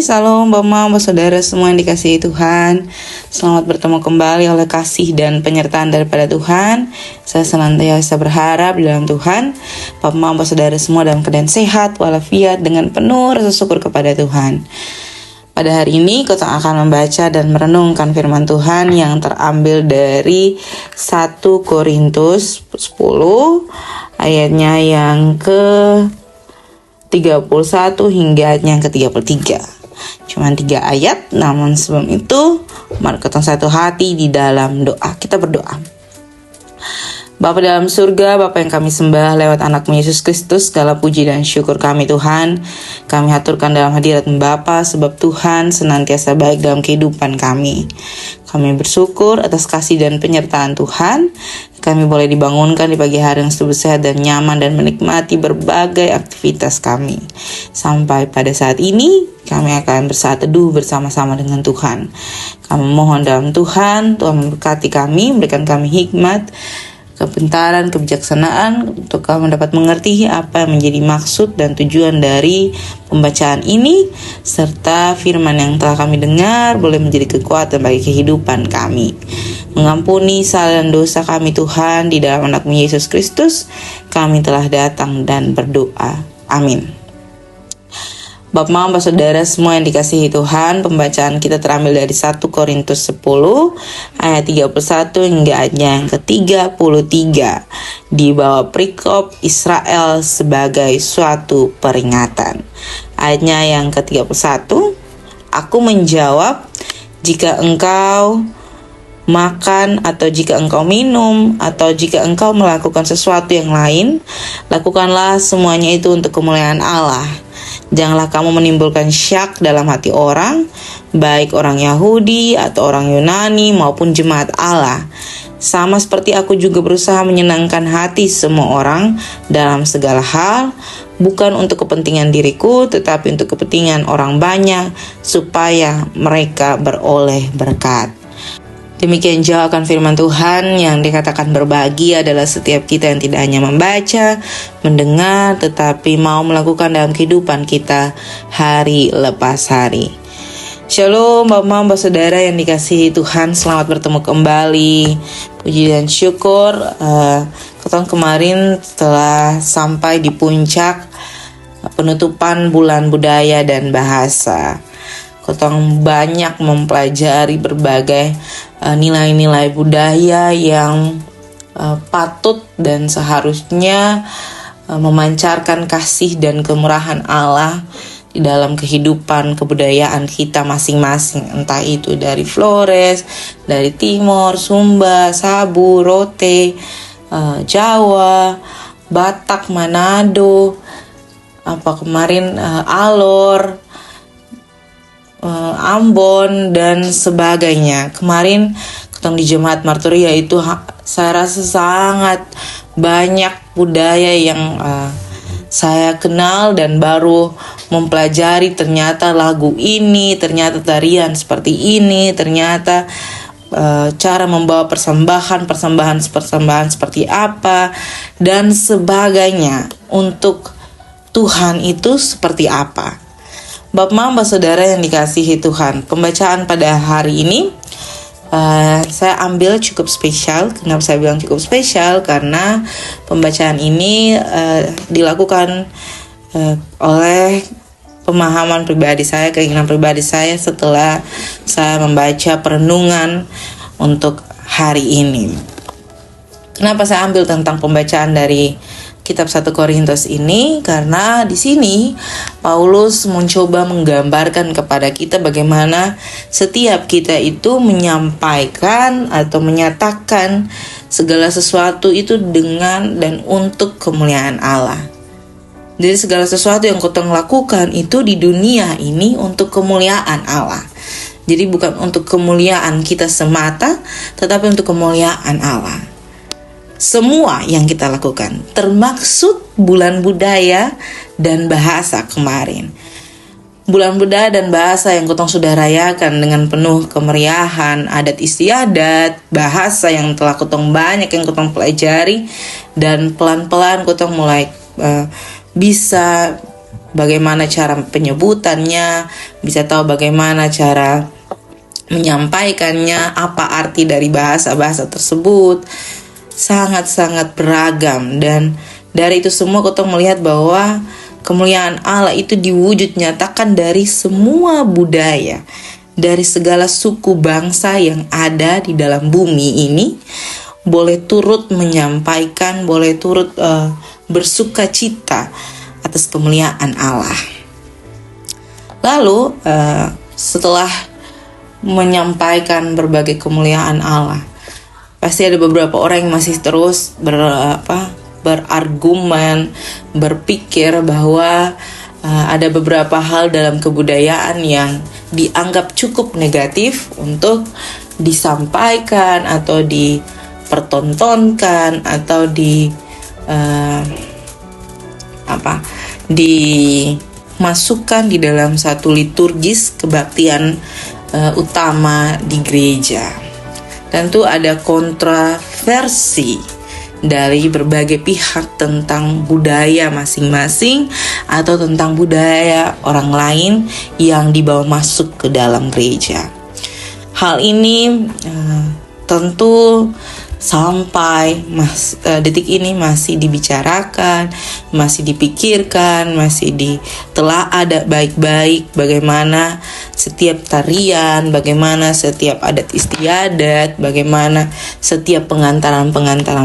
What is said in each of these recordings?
Salam Bapak saudara semua yang dikasihi Tuhan. Selamat bertemu kembali oleh kasih dan penyertaan daripada Tuhan. Saya senantiasa berharap di dalam Tuhan Bapak saudara semua dalam keadaan sehat walafiat dengan penuh rasa syukur kepada Tuhan. Pada hari ini kita akan membaca dan merenungkan firman Tuhan yang terambil dari 1 Korintus 10 ayatnya yang ke 31 hingga ayat yang ke-33. Cuman 3 ayat, namun sebelum itu mari kita satu hati di dalam doa. Kita berdoa. Bapa dalam surga, Bapa yang kami sembah lewat anakmu Yesus Kristus, segala puji dan syukur kami Tuhan. Kami haturkan dalam hadirat Bapa, sebab Tuhan senantiasa baik dalam kehidupan kami. Kami bersyukur atas kasih dan penyertaan Tuhan. Kami boleh dibangunkan di pagi hari yang selalu sehat dan nyaman dan menikmati berbagai aktivitas kami. Sampai pada saat ini, kami akan bersaat teduh bersama-sama dengan Tuhan. Kami mohon dalam Tuhan memberkati kami, memberikan kami hikmat, kepintaran, kebijaksanaan untuk kami dapat mengerti apa yang menjadi maksud dan tujuan dari pembacaan ini, serta firman yang telah kami dengar boleh menjadi kekuatan bagi kehidupan kami. Mengampuni salah dan dosa kami Tuhan, di dalam anakmu Yesus Kristus kami telah datang dan berdoa. Amin. Bapak saudara semua yang dikasihi Tuhan, pembacaan kita terambil dari 1 Korintus 10 ayat 31 hingga ayat yang ke-33 di bawah perikop Israel sebagai suatu peringatan. Ayatnya yang ke-31, aku menjawab, jika engkau makan atau jika engkau minum atau jika engkau melakukan sesuatu yang lain, lakukanlah semuanya itu untuk kemuliaan Allah. Janganlah kamu menimbulkan syak dalam hati orang, baik orang Yahudi atau orang Yunani maupun jemaat Allah. Sama seperti aku juga berusaha menyenangkan hati semua orang dalam segala hal, bukan untuk kepentingan diriku, tetapi untuk kepentingan orang banyak, supaya mereka beroleh berkat. Demikian jauh akan firman Tuhan yang dikatakan berbagi adalah setiap kita yang tidak hanya membaca, mendengar, tetapi mau melakukan dalam kehidupan kita hari lepas hari. Shalom Bapak saudara yang dikasihi Tuhan, selamat bertemu kembali. Puji dan syukur, tahun kemarin telah sampai di puncak penutupan bulan budaya dan bahasa. Kotong banyak mempelajari berbagai nilai-nilai budaya yang patut dan seharusnya memancarkan kasih dan kemurahan Allah di dalam kehidupan kebudayaan kita masing-masing. Entah itu dari Flores, dari Timor, Sumba, Sabu, Rote, Jawa, Batak, Manado, Alor, Ambon dan sebagainya. Kemarin ketemu di Jemaat Marturia itu saya rasa sangat banyak budaya yang saya kenal dan baru mempelajari, ternyata lagu ini, ternyata tarian seperti ini, ternyata cara membawa persembahan seperti apa dan sebagainya untuk Tuhan itu seperti apa. Bapak saudara yang dikasihi Tuhan, pembacaan pada hari ini saya ambil cukup spesial. Kenapa saya bilang cukup spesial? Karena pembacaan ini dilakukan oleh pemahaman pribadi saya, keinginan pribadi saya setelah saya membaca perenungan untuk hari ini. Kenapa saya ambil tentang pembacaan dari Kitab 1 Korintus ini? Karena di sini Paulus mencoba menggambarkan kepada kita bagaimana setiap kita itu menyampaikan atau menyatakan segala sesuatu itu dengan dan untuk kemuliaan Allah. Jadi segala sesuatu yang kita lakukan itu di dunia ini untuk kemuliaan Allah. Jadi bukan untuk kemuliaan kita semata, tetapi untuk kemuliaan Allah. Semua yang kita lakukan, termaksud bulan budaya dan bahasa kemarin. Bulan budaya dan bahasa yang kotong sudah rayakan dengan penuh kemeriahan, adat istiadat, bahasa yang telah kotong banyak yang kotong pelajari, dan pelan-pelan kotong mulai bisa bagaimana cara penyebutannya, bisa tahu bagaimana cara menyampaikannya, apa arti dari bahasa-bahasa tersebut. Sangat-sangat beragam, dan dari itu semua kita melihat bahwa kemuliaan Allah itu diwujud nyatakan dari semua budaya, dari segala suku bangsa yang ada di dalam bumi ini, boleh turut menyampaikan, boleh turut bersuka cita atas kemuliaan Allah. Lalu setelah menyampaikan berbagai kemuliaan Allah, pasti ada beberapa orang yang masih terus berargumen, berpikir bahwa ada beberapa hal dalam kebudayaan yang dianggap cukup negatif untuk disampaikan atau dipertontonkan atau dimasukkan di dalam satu liturgis kebaktian utama di gereja. Tentu ada kontroversi dari berbagai pihak tentang budaya masing-masing atau tentang budaya orang lain yang dibawa masuk ke dalam gereja. Hal ini tentu sampai detik ini masih dibicarakan, masih dipikirkan, masih ditelaah ada baik-baik bagaimana setiap tarian, bagaimana setiap adat istiadat, bagaimana setiap pengantaran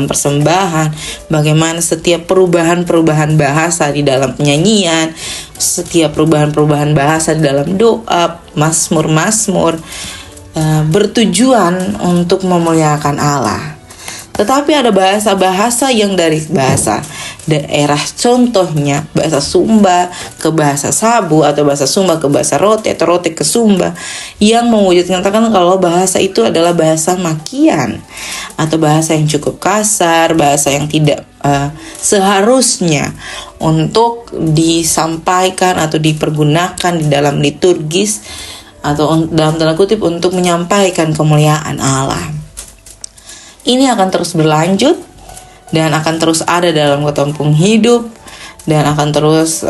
persembahan, bagaimana setiap perubahan bahasa di dalam penyanyian, setiap perubahan bahasa di dalam doa, mazmur bertujuan untuk memuliakan Allah. Tetapi ada bahasa-bahasa yang dari bahasa daerah, contohnya bahasa Sumba ke bahasa Sabu, atau bahasa Sumba ke bahasa Rote, atau Rote ke Sumba, yang mewujudkan kalau bahasa itu adalah bahasa makian atau bahasa yang cukup kasar, bahasa yang tidak seharusnya untuk disampaikan atau dipergunakan di dalam liturgis atau dalam tanda kutip untuk menyampaikan kemuliaan Allah. Ini akan terus berlanjut dan akan terus ada dalam ketumpung hidup, dan akan terus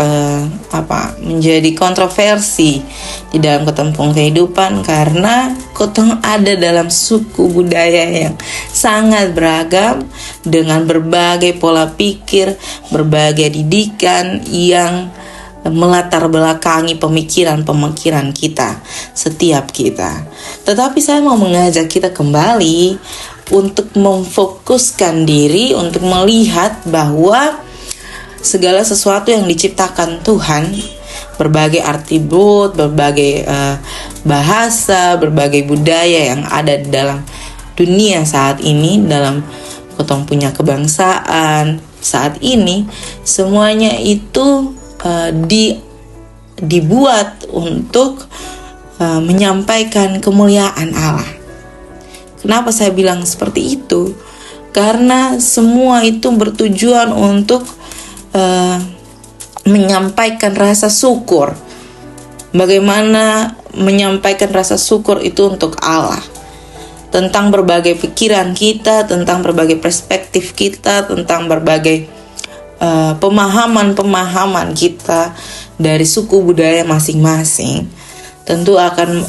menjadi kontroversi di dalam ketumpung kehidupan, karena kotong ada dalam suku budaya yang sangat beragam dengan berbagai pola pikir, berbagai didikan yang melatar belakangi pemikiran kita, setiap kita. Tetapi saya mau mengajak kita kembali untuk memfokuskan diri, untuk melihat bahwa segala sesuatu yang diciptakan Tuhan, berbagai atribut, berbagai bahasa, berbagai budaya yang ada di dalam dunia saat ini, dalam kotong punya kebangsaan saat ini, semuanya itu dibuat untuk menyampaikan kemuliaan Allah. Kenapa saya bilang seperti itu? Karena semua itu bertujuan untuk menyampaikan rasa syukur. Bagaimana menyampaikan rasa syukur itu untuk Allah, tentang berbagai pikiran kita, tentang berbagai perspektif kita, tentang berbagai pemahaman kita dari suku budaya masing-masing. Tentu akan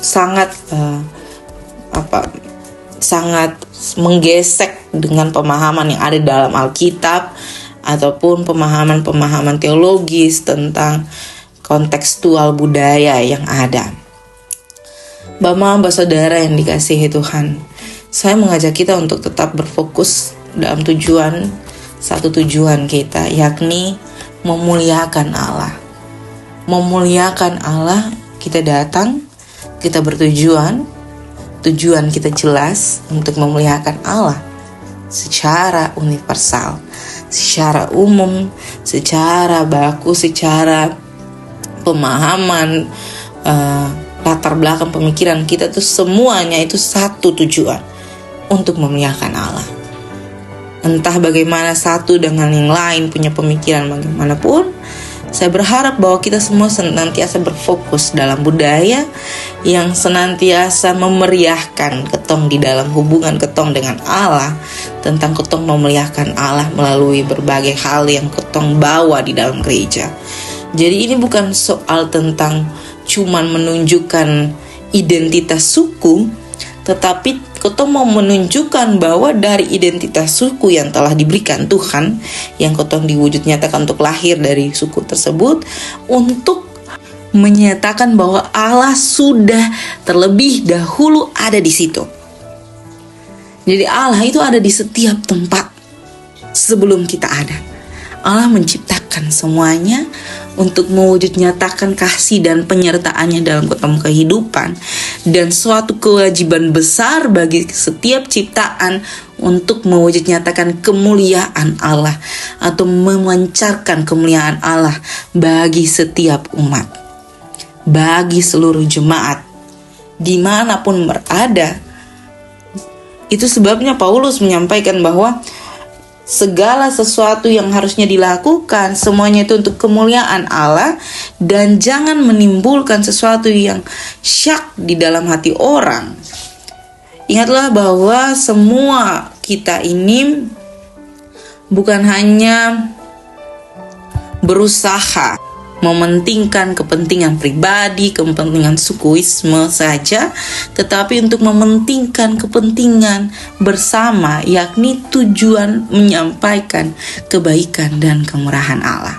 sangat menggesek dengan pemahaman yang ada dalam Alkitab ataupun pemahaman teologis tentang kontekstual budaya yang ada. Bapak saudara yang dikasihi Tuhan, saya mengajak kita untuk tetap berfokus dalam satu tujuan kita, yakni memuliakan Allah. Memuliakan Allah, kita datang, kita tujuan kita jelas untuk memuliakan Allah secara universal, secara umum, secara baku, secara pemahaman, latar belakang pemikiran kita tuh semuanya itu satu tujuan, untuk memuliakan Allah. Entah bagaimana satu dengan yang lain punya pemikiran bagaimanapun, saya berharap bahwa kita semua senantiasa berfokus dalam budaya yang senantiasa memeriahkan ketong di dalam hubungan ketong dengan Allah, tentang ketong memuliakan Allah melalui berbagai hal yang ketong bawa di dalam gereja. Jadi ini bukan soal tentang cuman menunjukkan identitas suku, tetapi kotong mau menunjukkan bahwa dari identitas suku yang telah diberikan Tuhan, yang kotong diwujud nyatakan untuk lahir dari suku tersebut, untuk menyatakan bahwa Allah sudah terlebih dahulu ada di situ. Jadi Allah itu ada di setiap tempat sebelum kita ada. Allah menciptakan semuanya untuk mewujud nyatakan kasih dan penyertaannya dalam kotong kehidupan, dan suatu kewajiban besar bagi setiap ciptaan untuk mewujud nyatakan kemuliaan Allah atau memancarkan kemuliaan Allah bagi setiap umat, bagi seluruh jemaat dimanapun berada. Itu sebabnya Paulus menyampaikan bahwa segala sesuatu yang harusnya dilakukan, semuanya itu untuk kemuliaan Allah, dan jangan menimbulkan sesuatu yang syak di dalam hati orang. Ingatlah bahwa semua kita ini bukan hanya berusaha mementingkan kepentingan pribadi, kepentingan sukuisme saja, tetapi untuk mementingkan kepentingan bersama, yakni tujuan menyampaikan kebaikan dan kemurahan Allah.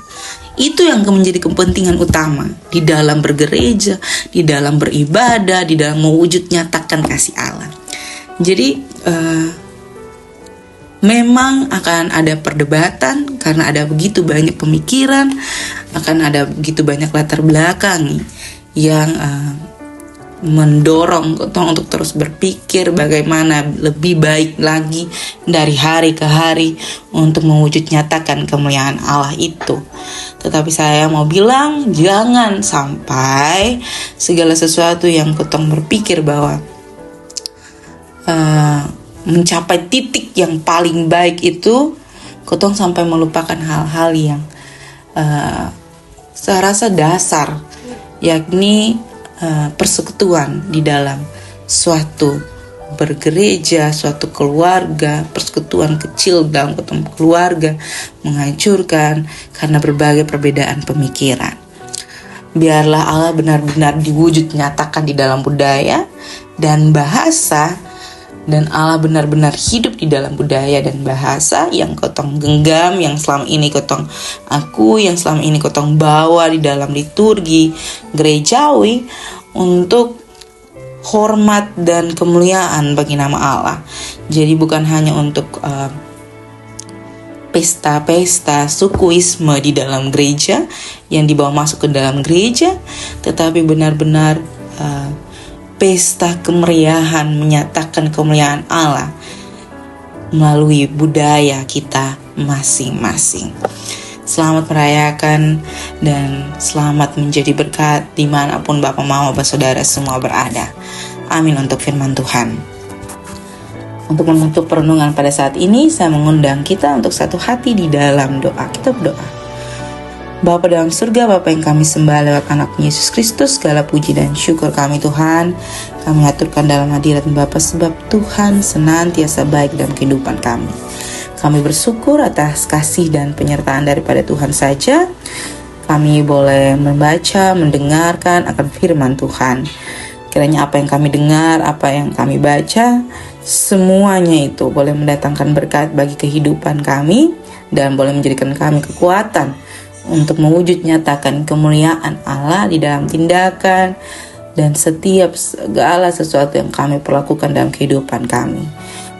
Itu yang menjadi kepentingan utama di dalam bergereja, di dalam beribadah, di dalam mewujud nyatakan kasih Allah. Jadi memang akan ada perdebatan karena ada begitu banyak pemikiran, akan ada begitu banyak latar belakang yang mendorong kotong untuk terus berpikir bagaimana lebih baik lagi dari hari ke hari untuk mewujud nyatakan kemuliaan Allah itu. Tetapi saya mau bilang, jangan sampai segala sesuatu yang kotong berpikir bahwa mencapai titik yang paling baik itu, kotong sampai melupakan hal-hal yang saya rasa dasar, yakni persekutuan di dalam suatu bergereja, suatu keluarga. Persekutuan kecil dalam kotong keluarga menghancurkan karena berbagai perbedaan pemikiran. Biarlah Allah benar-benar diwujud nyatakan di dalam budaya dan bahasa, dan Allah benar-benar hidup di dalam budaya dan bahasa yang kotong genggam, yang selama ini kotong yang selama ini kotong bawa di dalam liturgi gerejawi untuk hormat dan kemuliaan bagi nama Allah. Jadi bukan hanya untuk pesta-pesta sukuisme di dalam gereja yang dibawa masuk ke dalam gereja, tetapi benar-benar pesta kemeriahan menyatakan kemuliaan Allah melalui budaya kita masing-masing. Selamat merayakan dan selamat menjadi berkat dimanapun Bapak Mama Saudara semua berada. Amin untuk firman Tuhan. Untuk menutup perenungan pada saat ini, saya mengundang kita untuk satu hati di dalam doa. Kita berdoa. Bapa dalam surga, Bapa yang kami sembah lewat anak Yesus Kristus, segala puji dan syukur kami Tuhan, kami aturkan dalam hadirat Bapa, sebab Tuhan senantiasa baik dalam kehidupan kami. Kami bersyukur atas kasih dan penyertaan daripada Tuhan saja. Kami boleh membaca, mendengarkan akan firman Tuhan. Kiranya apa yang kami dengar, apa yang kami baca, semuanya itu boleh mendatangkan berkat bagi kehidupan kami dan boleh menjadikan kami kekuatan untuk mewujud nyatakan kemuliaan Allah di dalam tindakan dan setiap segala sesuatu yang kami perlakukan dalam kehidupan kami.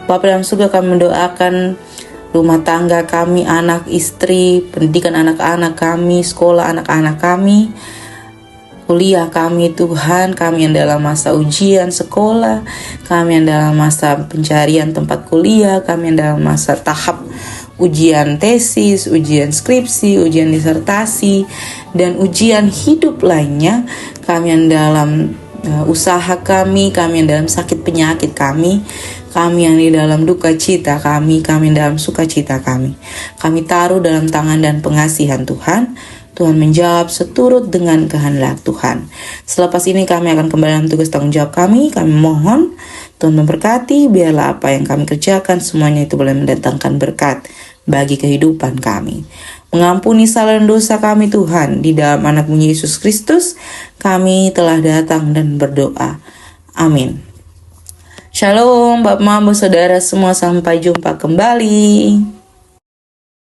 Bapa dalam surga, kami mendoakan rumah tangga kami, anak, istri, pendidikan anak-anak kami, sekolah anak-anak kami, kuliah kami Tuhan, kami yang dalam masa ujian sekolah, kami yang dalam masa pencarian tempat kuliah, kami yang dalam masa tahap ujian tesis, ujian skripsi, ujian disertasi, dan ujian hidup lainnya, kami yang dalam usaha kami yang dalam sakit penyakit kami yang di dalam duka cita kami yang dalam sukacita kami taruh dalam tangan dan pengasihan Tuhan. Tuhan menjawab seturut dengan kehendak Tuhan. Selepas ini kami akan kembali dalam tugas tanggung jawab kami mohon Tuhan memberkati, biarlah apa yang kami kerjakan semuanya itu boleh mendatangkan berkat bagi kehidupan kami. mengampuni salah dan dosa kami Tuhan. Di dalam anak-Mu Yesus Kristus kami telah datang dan berdoa. Amin. Shalom Bapak, Mama, Saudara semua, sampai jumpa kembali.